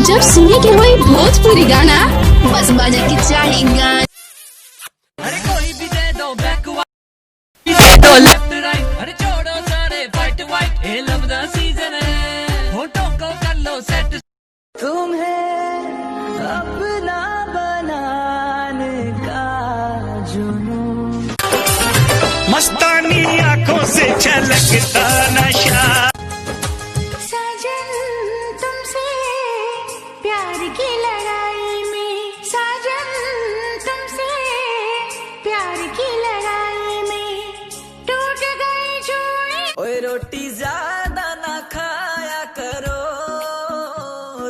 जब सुने के होई भोजपुरी गाना बस बजे के चाही गाना। अरे कोई भी दे दो बैक वाइट लेफ्ट राइट, अरे छोड़ो सारे फाइट वाइट, ये लव दा सीजन है, होठों को कर लो सेट। तुम्हें अपना बनाने का जुनून, मस्तानी आंखों से छलकता नशा। साजन तुमसे प्यार की लड़ाई में, साजन तुमसे प्यार की लड़ाई में टूट गई जोड़ी। ओए रोटी ज्यादा ना खाया करो,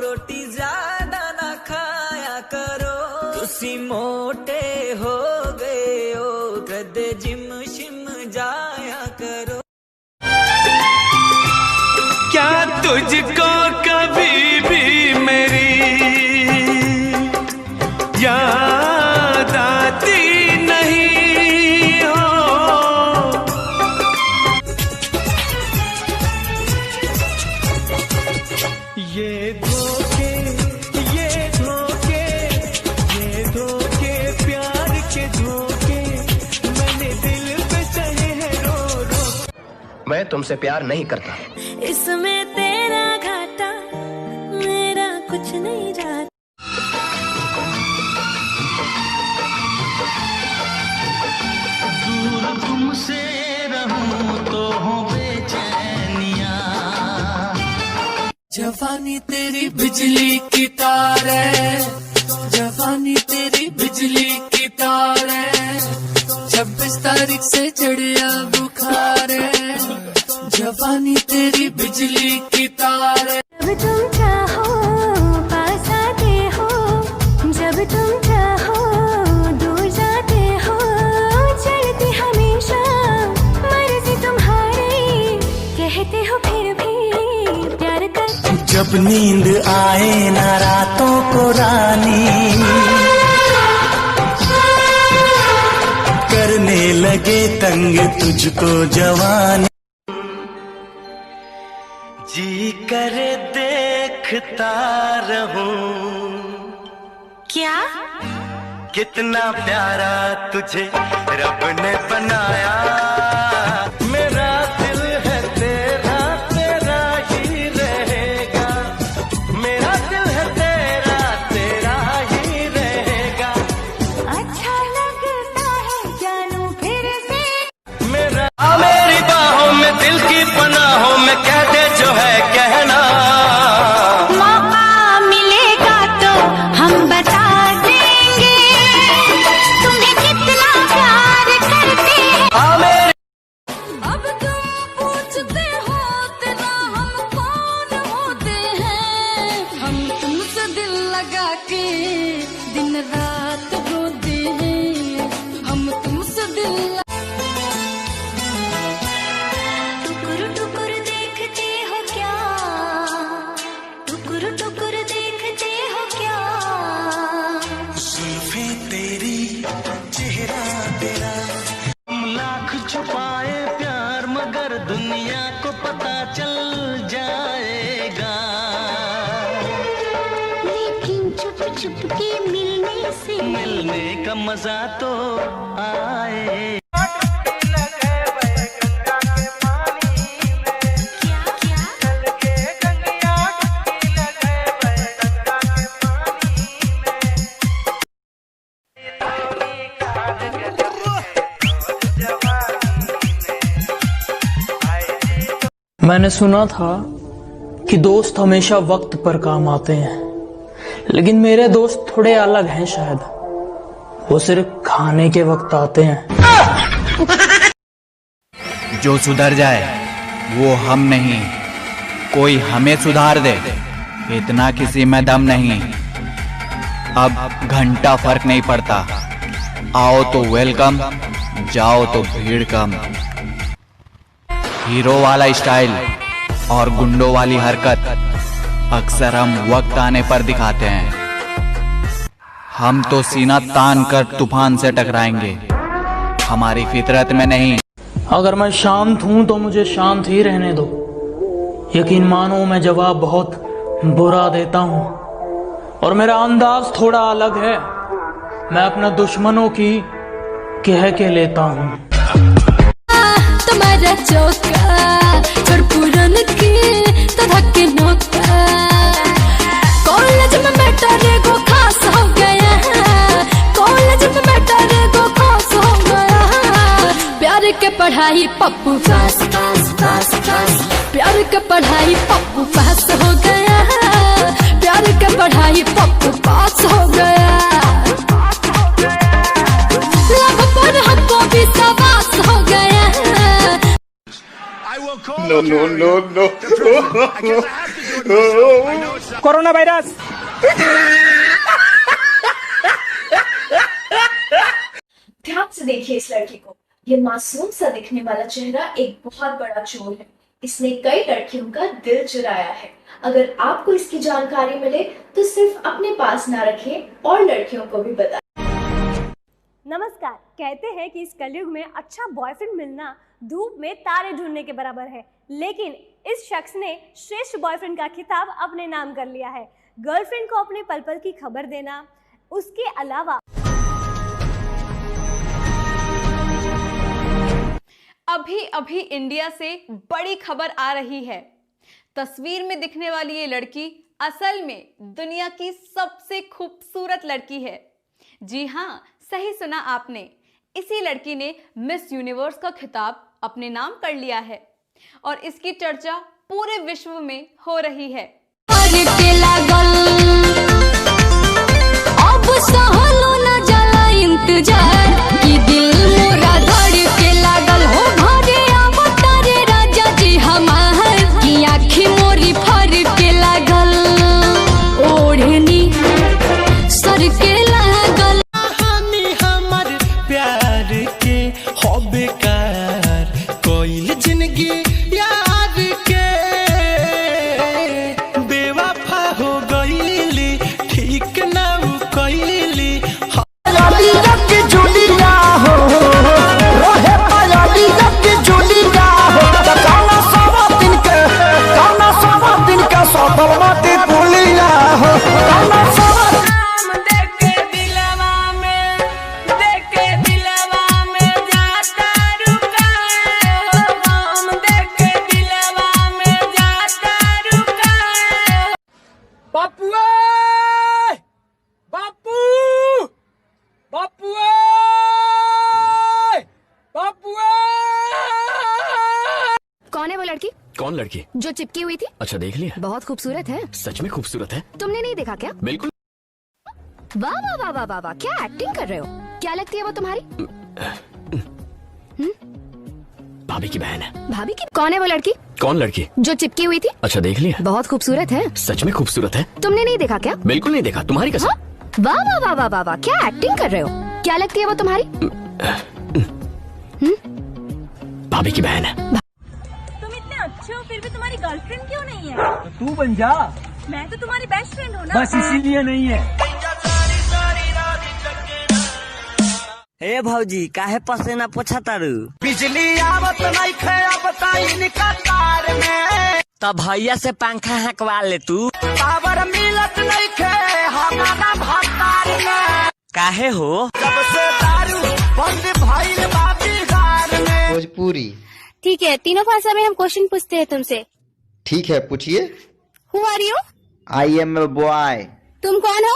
रोटी ज्यादा ना खाया करो, तुसी मोटे हो गए हो, कदे जिम शिम जाया करो। क्या तुझको कभी भी मेरी याद आती नहीं हो? ये धोखे, ये धोखे, ये धोखे, प्यार के धोखे मैंने दिल पे सहे हैं रो रो। मैं तुमसे प्यार नहीं करता। इसमें तेरा घाटा मेरा कुछ नहीं जाता। दूर तुमसे रहूं तो हो बेचैनियां। जवानी तेरी बिजली की तार है, जवानी तेरी बिजली की तार है, 26 तारीख से चढ़िया बुखार है, जवानी तेरी बिजली की तार है। जब तुम चाहो पास आते हो, जब तुम चाहो दूर जाते हो, चलती हमेशा मर्जी तुम्हारी, कहते हो फिर भी प्यार कर। जब नींद आए ना रातों को रानी, करने लगे तंग तुझको जवानी। जी करे देखता रहूं, क्या कितना प्यारा तुझे रब ने बनाया। मेरा दिल है तेरा, तेरा ही रहेगा, मेरा दिल है तेरा, तेरा ही रहेगा। अच्छा लगता है जानू फिर से। मेरा मेरी बाहों में दिल की पनाहों में कह दे जो है कहना। मौका मिलेगा तो हम बता देंगे तुम्हें कितना प्यार करते हैं। मेरी अब तुम पूछते हो तेरा हम कौन होते हैं, हम तुमसे दिल लगा के दिन रात रोते हैं, हम तुमसे दिल। टुकुर टुकुर देखते हो क्या, टुकुर टुकुर देखते हो क्या, जुल्फे तेरी चेहरा तेरा, लाख छुपाए प्यार मगर दुनिया को पता चल जाएगा। लेकिन छुप छुप के मिलने से मिलने का मजा तो आए। क्या क्या मैंने सुना था कि दोस्त हमेशा वक्त पर काम आते हैं, लेकिन मेरे दोस्त थोड़े अलग हैं शायद, वो सिर्फ खाने के वक्त आते हैं। जो सुधर जाए वो हम नहीं, कोई हमें सुधार दे, इतना किसी में दम नहीं। अब घंटा फर्क नहीं पड़ता, आओ तो वेलकम, जाओ तो भीड़ कम। हीरो वाला स्टाइल और गुंडों वाली हरकत अक्सर हम वक्त आने पर दिखाते हैं। हम तो सीना तान कर तूफान से टकराएंगे, हमारी फितरत में नहीं। अगर मैं शांत हूं तो मुझे शांत ही रहने दो। यकीन मानो मैं जवाब बहुत बुरा देता हूँ। और मेरा अंदाज थोड़ा अलग है। मैं अपने दुश्मनों की कह के लेता हूँ। तुम्हारा चौका छोड़ पुरन की तो धक्के नौका। कॉलेज में बेटा रेगो खास हो गया, कॉलेज में बेटा रेगो खास हो गया। प्यार के पढ़ाई पप्पू पास पास पास पास, प्यार के पढ़ाई पप्पू पास हो गया, प्यार के पढ़ाई पप्पू पास हो गया। लब पर हमको भी सवास हो गया। Corona virus. ध्यान से देखिए इस लड़की को। ये मासूम सा दिखने वाला चेहरा एक बहुत बड़ा चोर है। इसने कई लड़कियों का दिल चुराया है। अगर आपको इसकी जानकारी मिले तो सिर्फ अपने पास ना रखें और लड़कियों को भी बताएं। नमस्कार। कहते हैं कि इस कलयुग में अच्छा बॉयफ्रेंड मिलना धूप में तारे ढूंढने के बराबर है, लेकिन इस शख्स ने श्रेष्ठ बॉयफ्रेंड का खिताब अपने नाम कर लिया है। गर्लफ्रेंड को अपने पल पल की खबर देना, उसके अलावा अभी इंडिया से बड़ी खबर आ रही है। तस्वीर में दिखने वाली ये लड़की असल में दुनिया की सबसे खूबसूरत लड़की है। जी हाँ, सही सुना आपने। इसी लड़की ने मिस यूनिवर्स का खिताब अपने नाम कर लिया है और इसकी चर्चा पूरे विश्व में हो रही है। अब सहलो न जाला इंतजार कि दिल मोरा धड़ के लागल हो। घरे आवतारे राजा जी हमार की आँखी मोरी फर के लागल, ओढ़नी सर के लागल। कहानी हमर प्यार के हो बेकार, कोई जिंदगी यार के बेवफा हो गईली, ठीक ना उ कईली। कौन है वो लड़की? कौन लड़की? जो चिपकी हुई थी। अच्छा, देख लिया। बहुत खूबसूरत है। सच में खूबसूरत है। तुमने नहीं देखा क्या? बिल्कुल। वाह वाह वाह वाह वाह वाह, क्या एक्टिंग कर रहे हो। क्या लगती है वो तुम्हारी? भाभी की बहन है। भाभी की? कौन है वो लड़की? कौन लड़की? जो चिपकी हुई थी। अच्छा, देख लिया। बहुत खूबसूरत है। सच में खूबसूरत है। तुमने नहीं देखा क्या? बिल्कुल नहीं देखा। तुम्हारी कसम। हाँ? वाह वाह वाह वाह वाह वाह, क्या एक्टिंग कर रहे हो। क्या लगती है वो तुम्हारी? भाभी की बहन है। तुम इतने अच्छे हो फिर भी तुम्हारी गर्लफ्रेंड क्यों नहीं है? तो तू बन जा। मैं तो तुम्हारी बेस्ट फ्रेंड हूँ ना। बस इसीलिए नहीं है। ए भौजी, काहे पसीना पोछा तारू? बिजली आवत नहीं खे बताई निका तार में, तब भैया से पंखा हकवा ले तू। पावर मिलत नहीं खे हमारा भतार में। काहे हो? जब से दारू बंद भइल बा बिहार में। भोजपुरी। ठीक है, तीनों भाषा में हम क्वेश्चन पूछते हैं तुमसे। ठीक है, पूछिए। Who are you? I am a boy. तुम कौन हो?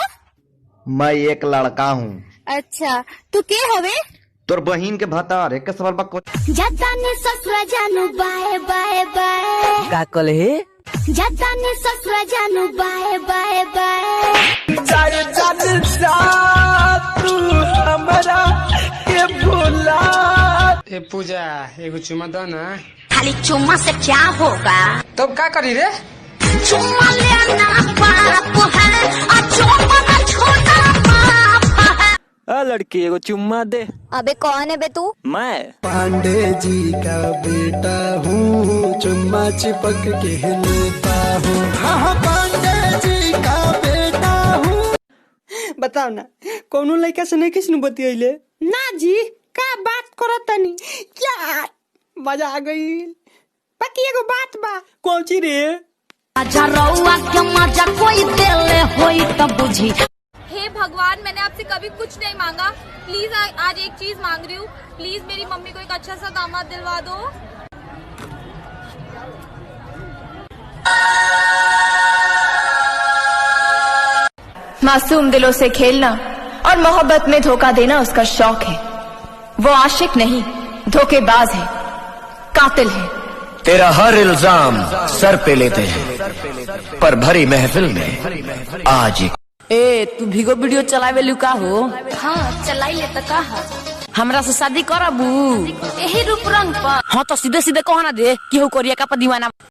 मैं एक लड़का हूँ। अच्छा, तू के हवे? तोर बहिन के भतार एक सवाल बा को। जाता ने ससुरा जानू बाय बाय बाय। का कल है? जाता ने ससुरा जानू बाय बाय बाय। चाहे जान तू हमरा के भूला। ए पूजा, एगो चुमा दो ना। खाली चुम्मा से क्या होगा? तब का करी रे? चुम्मा लेना पाप है और चुम्मा छोटा पाप है। लड़की, एगो चुम्मा दे। अबे कौन है बे तू? मैं पांडे जी का बेटा हूँ, चुम्मा चिपक के लेता हूँ। हाँ, पांडे जी का बेटा हूँ। बताओ ना, कौनो लड़का से नहीं किसने बतियाइले? ना जी, का बात करो तनी। क्या मजा आ गई। बाकी एगो बात बा। कौन ची रे? आजा रउआ के मजा कोई देले होई तब बुझी। हे भगवान, मैंने आपसे कभी कुछ नहीं मांगा, प्लीज आज एक चीज मांग रही हूँ, प्लीज मेरी मम्मी को एक अच्छा सा दामाद दिलवा दो। मासूम दिलों से खेलना और मोहब्बत में धोखा देना उसका शौक है। वो आशिक नहीं, धोखेबाज है, कातिल है। तेरा हर इल्जाम सर पे लेते हैं, पर भरी महफिल में आज एक ए तू भीगो वीडियो चलावे लुका हो? हाँ चलाई ले तो कहा हमरा से शादी करबू? यही रूप रंग पर। हाँ तो सीधे सीधे कहो ना दे कि हो कोरिया का दीवाना।